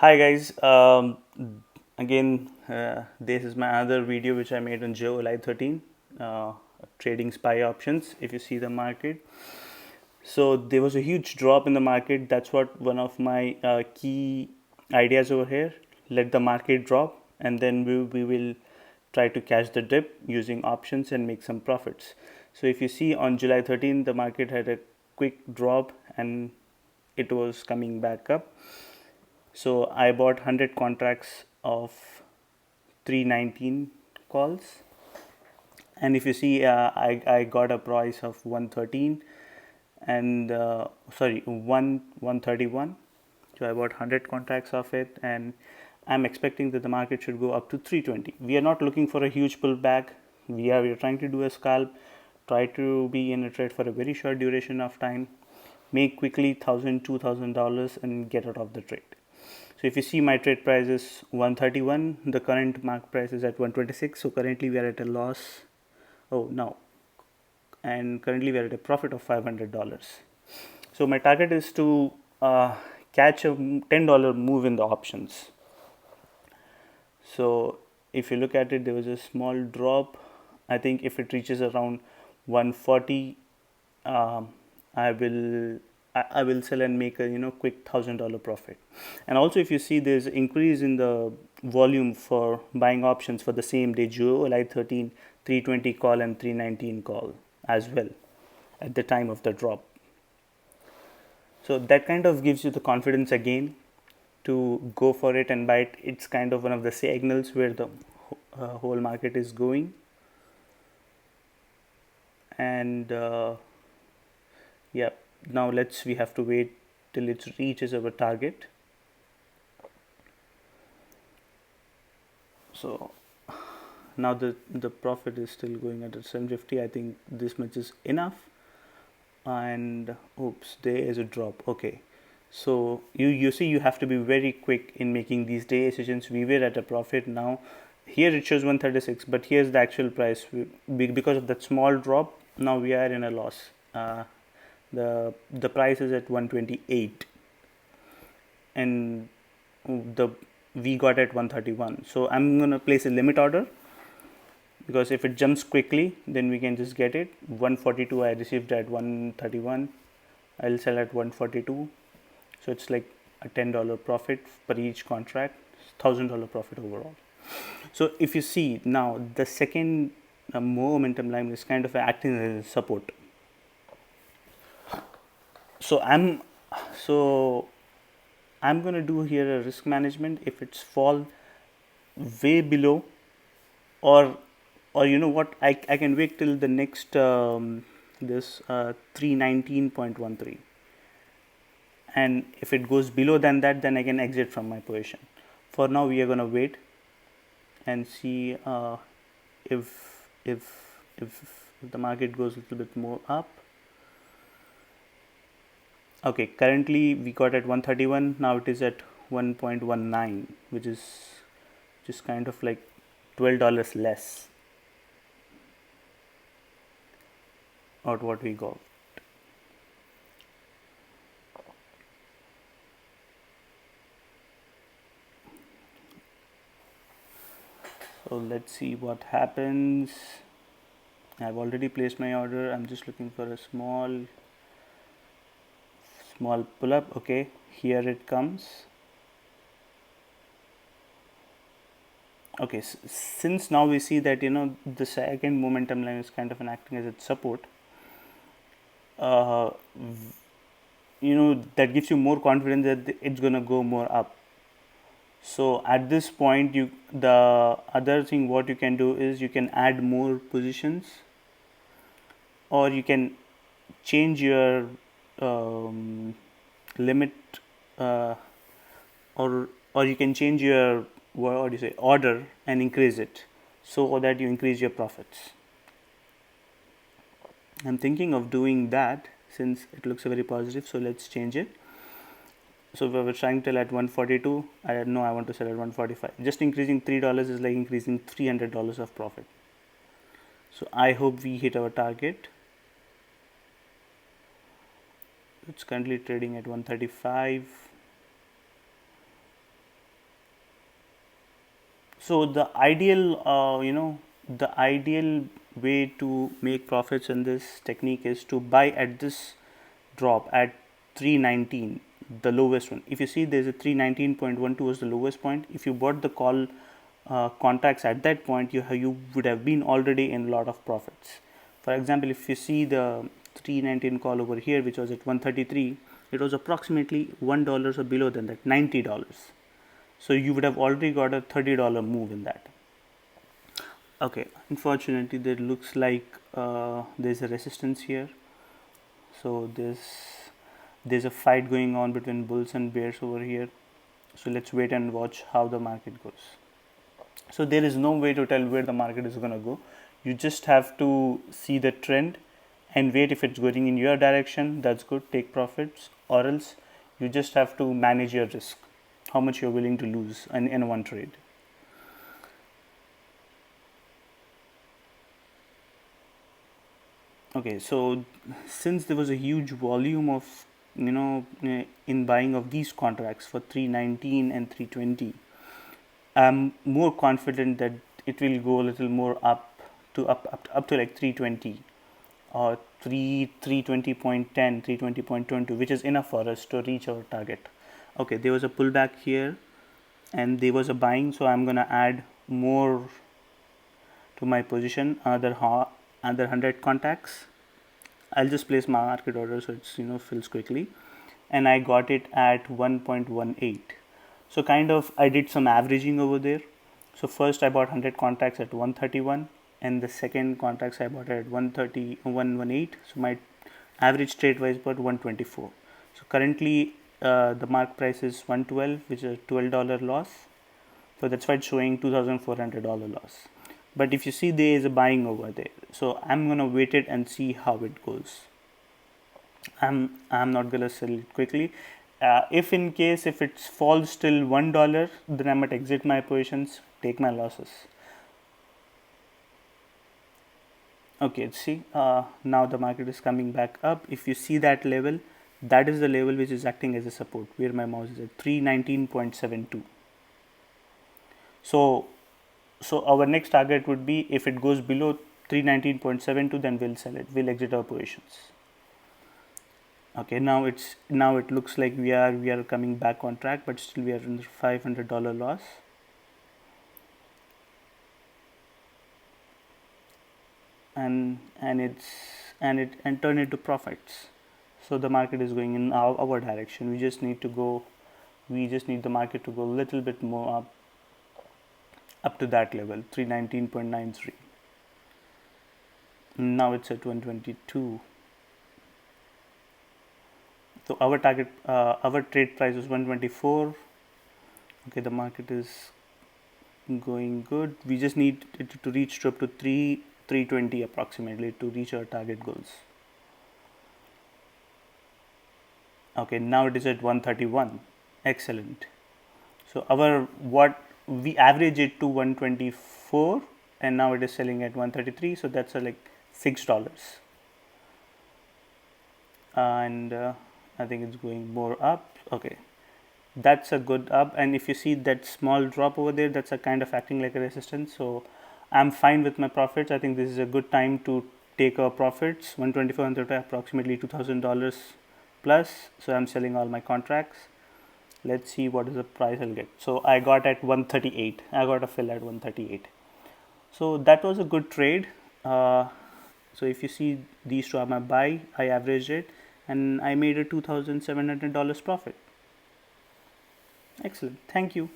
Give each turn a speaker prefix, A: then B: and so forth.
A: Hi guys, again this is my other video which I made on July 13, trading SPY options. If you see the market, so there was a huge drop in the market. That's what one of my key ideas over here. Let the market drop, and then we will try to catch the dip using options and make some profits. So if you see on July 13, the market had a quick drop and it was coming back up. So I bought 100 contracts of 319 calls, and if you see, I got a price of 113 and sorry 131. So I bought 100 contracts of it, and I'm expecting that the market should go up to 320. We are not looking for a huge pullback. We are trying to do a scalp, try to be in a trade for a very short duration of time, make quickly $1,000 $2,000 and get out of the trade. So if you see, my trade price is 131, the current mark price is at 126, so currently we are at a loss. Oh no, and currently we are at a profit of $500. So my target is to catch a $10 move in the options. So if you look at it, there was a small drop. I think if it reaches around 140, um, I will I will sell and make a quick $1,000 profit. And also, if you see, there's increase in the volume for buying options for the same day, July 13, 320 call and 319 call as well at the time of the drop. So that kind of gives you the confidence again to go for it and buy it. It's kind of one of the signals where the whole market is going. And yeah, now we have to wait till it reaches our target. So now the profit is still going at 750. I think this much is enough. And oops, there is a drop. Okay, so you see, you have to be very quick in making these day decisions. We were at a profit. Now here it shows 136, but here's the actual price. Because of that small drop, now we are in a loss. The price is at 128, and the we got at 131. So I'm gonna place a limit order, because if it jumps quickly, then we can just get it. 142 I received at 131. I'll sell at 142. So it's like a $10 profit per each contract, $1,000 profit overall. So if you see now, the second momentum line is kind of acting as a support. So I'm gonna do here a risk management. If it's fall way below, or you know what, I can wait till the next this 319.13, and if it goes below than that, then I can exit from my position. For now, we are gonna wait and see if the market goes a little bit more up. Okay, currently we got at 131. Now it is at 1.19, which is just kind of like $12 less or what we got. So let's see what happens. I've already placed my order. I'm just looking for a small pull up. Okay, here it comes. Okay, since now we see that the second momentum line is kind of acting as its support, uh, that gives you more confidence that it's gonna go more up. So at this point, the other thing what you can do is you can add more positions, or you can change your limit, uh, or you can change your what do you say order and increase it, so that you increase your profits. I'm thinking of doing that since it looks very positive. So let's change it. So we were trying to at 142. I know I want to sell at 145. Just increasing $3 is like increasing $300 of profit. So I hope we hit our target. It's currently trading at 135. So the ideal the ideal way to make profits in this technique is to buy at this drop at 319, the lowest one. If you see, there's a 319.12 was the lowest point. If you bought the call contracts at that point, you would have been already in a lot of profits. For example, if you see the 319 call over here, which was at 133, it was approximately $1 or below than that, $90. So you would have already got a $30 move in that. Okay, unfortunately, there looks like there's a resistance here. So there's a fight going on between bulls and bears over here. So let's wait and watch how the market goes. So there is no way to tell where the market is going to go. You just have to see the trend and wait. If it's going in your direction, that's good, take profits, or else you just have to manage your risk, how much you're willing to lose in one trade. Okay, so since there was a huge volume of in buying of these contracts for 319 and 320, I'm more confident that it will go a little more up to like 320 or 320.10, 320.22, which is enough for us to reach our target. Okay, there was a pullback here and there was a buying, so I'm gonna add more to my position, another 100 contacts. I'll just place my market order so it's fills quickly, and I got it at 1.18. So kind of I did some averaging over there. So first I bought 100 contracts at 131, and the second contracts I bought at 130, 118. So my average trade was about 124. So currently the mark price is 112, which is a $12 loss. So that's why it's showing $2,400 loss. But if you see, there is a buying over there, so I'm gonna wait it and see how it goes. I'm not gonna sell it quickly. If in case if it falls till $1, then I might exit my positions, take my losses. Okay, see, now the market is coming back up. If you see that level, that is the level which is acting as a support, where my mouse is at 319.72. So our next target would be, if it goes below 319.72, then we'll sell it, we'll exit our positions. Okay, now it looks like we are coming back on track, but still we are in the $500 loss. And turn into profits. So the market is going in our direction. We just need the market to go a little bit more up to that level, 319.93. Now it's at 122. So our target, our trade price is 124. Okay, the market is going good. We just need it to reach up to 320 approximately to reach our target goals. Okay, now it is at 131. Excellent. So what we average it to 124, and now it is selling at 133. So that's like $6. And I think it's going more up. Okay, that's a good up. And if you see that small drop over there, that's a kind of acting like a resistance. So I'm fine with my profits. I think this is a good time to take our profits. 124 approximately $2,000 plus. So I'm selling all my contracts. Let's see what is the price I'll get. So I got at 138. I got a fill at 138. So that was a good trade. So if you see, these two are my buy, I averaged it, and I made a $2,700 profit. Excellent. Thank you.